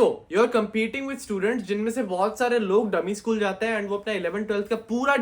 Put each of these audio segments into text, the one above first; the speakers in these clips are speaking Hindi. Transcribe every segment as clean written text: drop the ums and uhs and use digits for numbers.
You are competing with students जिनमें से बहुत सारे लोग डमी स्कूल जाते हैं एंड वो अपना 11th 12th का पूरा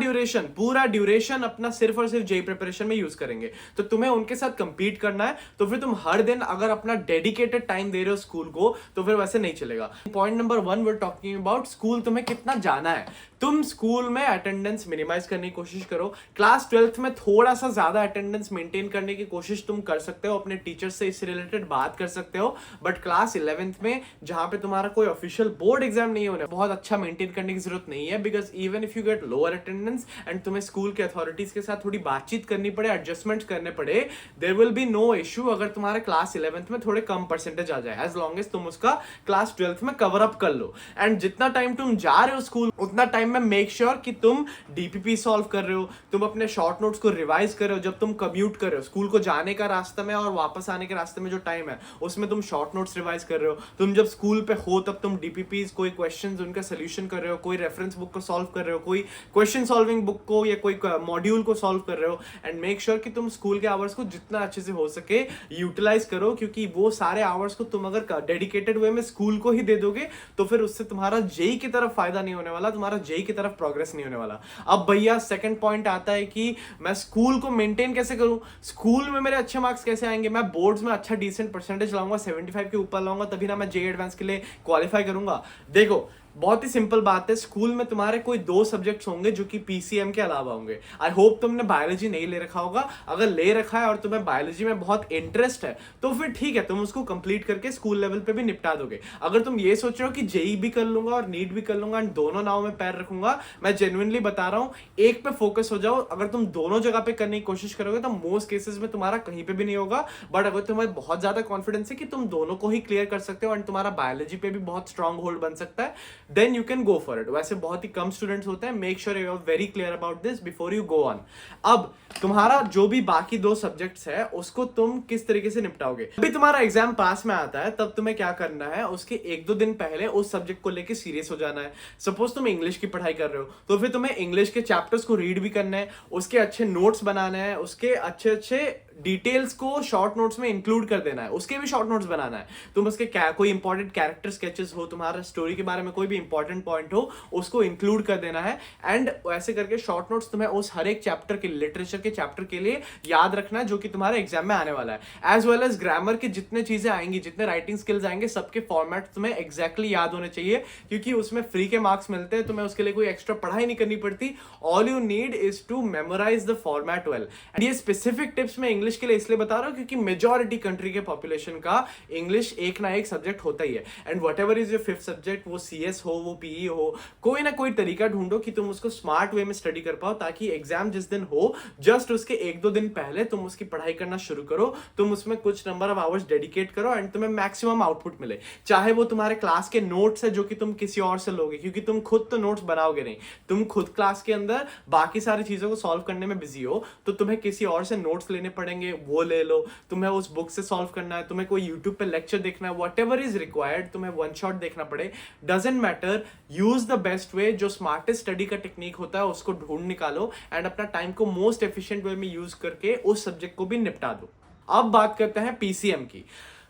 ड्यूरेशन अपना सिर्फ और सिर्फ जेई प्रिपरेशन में यूज करेंगे। तो तुम्हें उनके साथ कंपीट करना है, तो फिर तुम हर दिन अगर अपना डेडिकेटेड टाइम दे रहे हो स्कूल को तो फिर वैसे नहीं चलेगा। Point number 1 we are talking about school तुम्हें कितना जाना है। तुम स्कूल में अटेंडेंस मिनिमाइज करने की कोशिश करो। क्लास 12th में थोड़ा सा ज्यादा अटेंडेंस मेंटेन करने की कोशिश तुम कर सकते हो, अपने टीचर से इससे रिलेटेड बात कर सकते हो। बट क्लास 11th में जहां पे तुम्हारा कोई ऑफिशियल बोर्ड एग्जाम नहीं होने, बहुत अच्छा मेंटेन करने की जरूरत नहीं है, because even if you get lower attendance and तुम्हें स्कूल के अथॉरिटीज के साथ थोड़ी बातचीत करनी पड़े, एडजस्टमेंट करने पड़े, there will be no issue अगर तुम्हारे क्लास 11th में थोड़े कम परसेंटेज आ जाए, एज लॉन्ग एज तुम उसका क्लास 12th में कवर अप कर लो। एंड जितना टाइम तुम जा रहे हो स्कूल उतना टाइम में मेक श्योर कि तुम डीपीपी सॉल्व कर रहे हो, तुम अपने शॉर्ट नोट्स को रिवाइज कर रहे हो। जब तुम कम्यूट कर रहे हो स्कूल को जाने का रास्ते में और वापस आने के रास्ते में जो टाइम है उसमें तुम शॉर्ट नोट्स रिवाइज कर रहे हो। तुम जब स्कूल पे हो तब तुम डीपीपीज कोई क्वेश्चंस उनका सोल्यूशन कर रहे हो, कोई रेफरेंस बुक को सॉल्व कर रहे हो, कोई क्वेश्चन सॉल्विंग बुक को या कोई मॉड्यूल को सॉल्व कर रहे हो। एंड मेक श्योर कि तुम स्कूल के आवर्स को जितना अच्छे से हो सके यूटिलाइज करो, क्योंकि वो सारे आवर्स को तुम अगर डेडिकेटेड वे में स्कूल को ही दे दोगे तो फिर उससे तुम्हारा जेई की तरफ फायदा नहीं होने वाला, तुम्हारा जेई की तरफ प्रोग्रेस नहीं होने वाला। अब भैया सेकंड पॉइंट आता है कि मैं स्कूल को मेंटेन कैसे करूं, स्कूल में मेरे अच्छे मार्क्स कैसे आएंगे, मैं बोर्ड्स में अच्छा डिसेंट परसेंटेज लाऊंगा, 75 के ऊपर लाऊंगा, तभी ना मैं जेई एडवांस के लिए क्वालिफाई करूंगा। देखो बहुत ही सिंपल बात है, स्कूल में तुम्हारे कोई 2 सब्जेक्ट्स होंगे जो कि पीसीएम के अलावा होंगे। आई होप तुमने बायोलॉजी नहीं ले रखा होगा, अगर ले रखा है और तुम्हें बायोलॉजी में बहुत इंटरेस्ट है तो फिर ठीक है, तुम उसको कंप्लीट करके स्कूल लेवल पे भी निपटा दोगे। अगर तुम ये सोच रहे हो कि जेई भी कर लूंगा और नीट भी कर लूंगा एंड दोनों नाव में पैर रखूंगा, मैं जेन्युइनली बता रहा हूं एक पे फोकस हो जाओ। अगर तुम दोनों जगह पे करने की कोशिश करोगे तो मोस्ट केसेस में तुम्हारा कहीं पे भी नहीं होगा। बट अगर तुम्हें बहुत ज्यादा कॉन्फिडेंस है कि तुम दोनों को ही क्लियर कर सकते हो एंड तुम्हारा बायोलॉजी पे भी बहुत स्ट्रॉन्ग होल्ड बन सकता है, then you can go for it. वैसे बहुत ही कम स्टूडेंट्स होते हैं, make sure you are very clear about this before you go on. अब तुम्हारा जो भी बाकी 2 सब्जेक्ट्स है उसको तुम किस तरीके से निपटाओगे। अभी तुम्हारा एग्जाम पास में आता है तब तुम्हें क्या करना है, उसके 1-2 दिन पहले उस सब्जेक्ट को लेके सीरियस हो जाना है। सपोज तुम इंग्लिश की पढ़ाई कर रहे हो तो फिर तुम्हें इंग्लिश के चैप्टर्स को रीड भी करना है, उसके अच्छे नोट्स बनाने हैं, उसके अच्छे अच्छे डिटेल्स को शॉर्ट नोट्स में इंक्लूड कर देना है, उसके भी शॉर्ट नोट्स बनाना है। तुम उसके कोई इंपॉर्टेंट कैरेक्टर स्केचेस हो, तुम्हारा स्टोरी के बारे में कोई भी इंपॉर्टेंट पॉइंट हो, उसको इंक्लूड कर देना है। एंड ऐसे करके शॉर्ट नोट्स तुम्हें उस हर एक चैप्टर के लिटरेचर के चैप्टर के लिए याद रखना है जो कि तुम्हारे एग्जाम में आने वाला है। एज वेल एज ग्रामर की जितने चीजें आएंगी, जितने राइटिंग स्किल्स आएंगे, सबके फॉर्मेट तुम्हें एग्जैक्टली याद होने चाहिए, क्योंकि उसमें फ्री के मार्क्स मिलते हैं, तुम्हें उसके लिए कोई एक्स्ट्रा पढ़ाई नहीं करनी पड़ती। All you need is to memorise the format well. And ये स्पेसिफिक टिप्स मैं इंग्लिश के लिए इसलिए बता रहा हूं क्योंकि मेजॉरिटी कंट्री के पॉपुलेशन का इंग्लिश एक ना एक सब्जेक्ट होता ही है। And whatever is your 5th subject, वो सीएस हो, वो पीई हो, कोई ना कोई तरीका ढूंढो कि तुम उसको स्मार्ट वे में स्टडी कर पाओ, ताकि एग्जाम जिस दिन हो जस्ट उसके 1-2 दिन पहले तुम उसकी पढ़ाई करना शुरू करो, तुम उसमें कुछ नंबर ऑफ आवर्स डेडिकेट करो एंड तुम्हें मैक्सिमम आउटपुट मिले। चाहे वो तुम्हारे क्लास के नोट्स है जो कि तुम किसी और से लोगे, क्योंकि तुम खुद तो नोट्स बनाओगे नहीं, तुम खुद क्लास के अंदर बाकी सारी चीजों को सॉल्व करने में बिजी हो, तो तुम्हें किसी और से नोट्स लेने पड़ेंगे, वो ले लो। तुम्हें उस बुक से सॉल्व करना है, तुम्हें कोई यूट्यूब पे लेक्चर देखना है, व्हाटएवर इज रिक्वायर्ड, तुम्हें वन शॉट देखना पड़े, doesn't matter. Use the best way, जो स्मार्टेस्ट स्टडी का टेक्निक होता है उसको ढूंढ निकालो एंड अपना टाइम को मोस्ट एफिशिएंट वे में यूज करके उस सब्जेक्ट को भी निपटा दो। अब बात करते हैं पीसीएम की।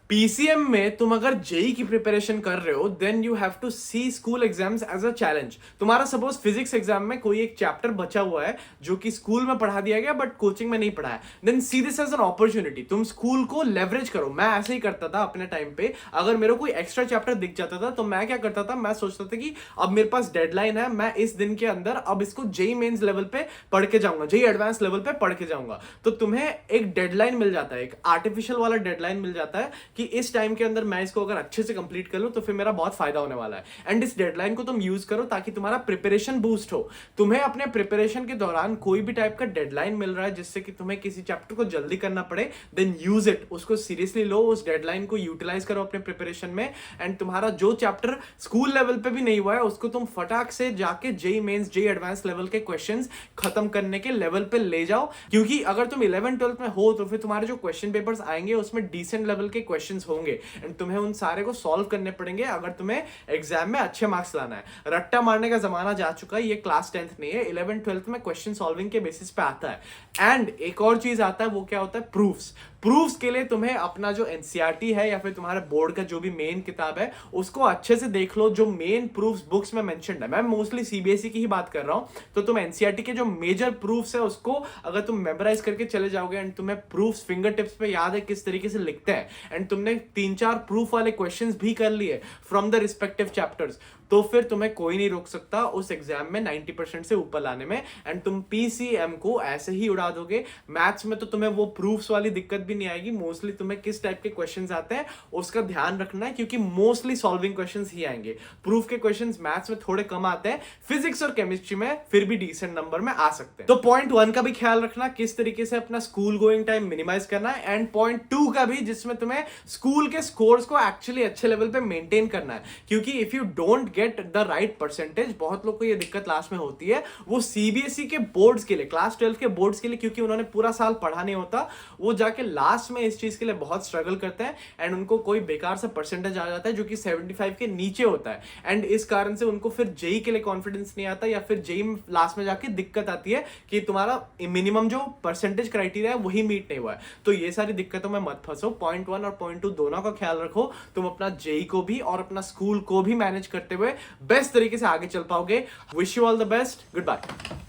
पीसीएम में तुम अगर जेई की प्रिपरेशन कर रहे हो then you have to see school exams as a challenge. तुम्हारा सपोज फिजिक्स एग्जाम में कोई एक चैप्टर बचा हुआ है जो कि स्कूल में पढ़ा दिया गया बट कोचिंग में नहीं पढ़ा है, then see this as an opportunity. तुम स्कूल को लेवरेज करो। मैं ऐसे ही करता था अपने टाइम पे, अगर मेरे को कोई एक्स्ट्रा चैप्टर दिख जाता था तो मैं क्या करता था, मैं सोचता था कि अब मेरे पास डेडलाइन है, मैं इस दिन के अंदर अब इसको जेई मेंस लेवल पे पढ़ के जाऊंगा, जेई एडवांस लेवल पे पढ़ के जाऊंगा। तो तुम्हें एक डेडलाइन मिल जाता है, एक आर्टिफिशियल वाला डेडलाइन मिल जाता है कि इस टाइम के अंदर मैं इसको अगर अच्छे से कंप्लीट कर लूं तो फिर मेरा बहुत फायदा होने वाला है। एंड इस डेडलाइन को तुम यूज करो ताकि तुम्हारा प्रिपरेशन बूस्ट हो। तुम्हें अपने प्रिपरेशन के दौरान कोई भी टाइप का डेडलाइन मिल रहा है जिससे कि तुम्हें किसी चैप्टर को जल्दी करना पड़े, देन यूज इट, उसको सीरियसली लो, उस डेडलाइन को यूटिलाइज करो अपने प्रिपरेशन में। एंड तुम्हारा जो चैप्टर स्कूल लेवल पे भी नहीं हुआ है उसको तुम फटाक से जाके JEE mains, JEE advanced level के क्वेश्चंस खत्म करने के लेवल पे ले जाओ। क्योंकि अगर तुम 11th 12th में हो तो फिर तुम्हारे जो क्वेश्चन पेपर्स आएंगे उसमें डिसेंट लेवल के क्वेश्चन क्वेश्चंस होंगे एंड तुम्हें उन सारे को सॉल्व करने पड़ेंगे अगर तुम्हें एग्जाम में अच्छे मार्क्स लाना है। रट्टा मारने का जमाना जा चुका है, ये क्लास 10th नहीं है, 11th 12th में क्वेश्चन सॉल्विंग के बेसिस पे आता है। एंड एक और चीज आता है, वो क्या होता है, प्रूफ्स। प्रूफ्स के लिए तुम्हें अपना जो एनसीईआरटी है या फिर तुम्हारे बोर्ड का जो भी मेन किताब है उसको अच्छे से देख लो, जो मेन प्रूफ्स बुक्स में मेंशन्ड है। मैं मोस्टली सीबीएसई की ही बात कर रहा हूं, तो तुम एनसीईआरटी के जो मेजर प्रूफ्स है उसको अगर तुम मेमोराइज करके चले जाओगे एंड तुम्हें प्रूफ्स फिंगर टिप्स पे याद है किस तरीके से लिखते हैं एंड तुमने 3-4 प्रूफ वाले क्वेश्चंस भी कर लिए फ्रॉम द रिस्पेक्टिव चैप्टर्स, तो फिर तुम्हें कोई नहीं रोक सकता उस एग्जाम में 90% से ऊपर लाने में एंड तुम पीसीएम को ऐसे ही उड़ा दोगे। मैथ्स में तो तुम्हें वो प्रूफ्स वाली दिक्कत भी नहीं आएगी, मोस्टली तुम्हें किस टाइप के क्वेश्चंस आते हैं उसका ध्यान रखना है, क्योंकि मोस्टली सॉल्विंग क्वेश्चंस ही आएंगे। प्रूफ के क्वेश्चंस मैथ्स में थोड़े कम आते हैं, फिजिक्स और केमिस्ट्री में फिर भी डिसेंट नंबर में आ सकते हैं। तो पॉइंट 1 का भी ख्याल रखना, किस तरीके से अपना स्कूल गोइंग टाइम मिनिमाइज करना है, एंड पॉइंट 2 का भी, जिसमें तुम्हें स्कूल के स्कोर्स को एक्चुअली अच्छे लेवल पे मेंटेन करना है, क्योंकि if you don't get the right percentage, बहुत लोग को ये दिक्कत लास्ट में होती है, वो सीबीएसई के बोर्ड्स के लिए, क्लास 12 के बोर्ड्स के लिए, क्योंकि उन्होंने पूरा साल पढ़ा नहीं होता, वो जाके लास्ट में इस चीज के लिए बहुत स्ट्रगल करते हैं एंड उनको कोई बेकार सा परसेंटेज आ जाता है जो कि 75 के नीचे होता है एंड इस कारण से उनको फिर जेई के लिए कॉन्फिडेंस नहीं आता, या फिर जेई में लास्ट में जाके दिक्कत आती है कि तुम्हारा मिनिमम जो परसेंटेज क्राइटेरिया है वही मीट नहीं हुआ है। तो ये सारी दिक्कतों में मत फंसो। पॉइंट 1 और पॉइंट 2 दोनों का ख्याल रखो, तुम अपना जेई को भी और अपना स्कूल को भी मैनेज करते हुए बेस्ट तरीके से आगे चल पाओगे। Wish you all the best, good bye.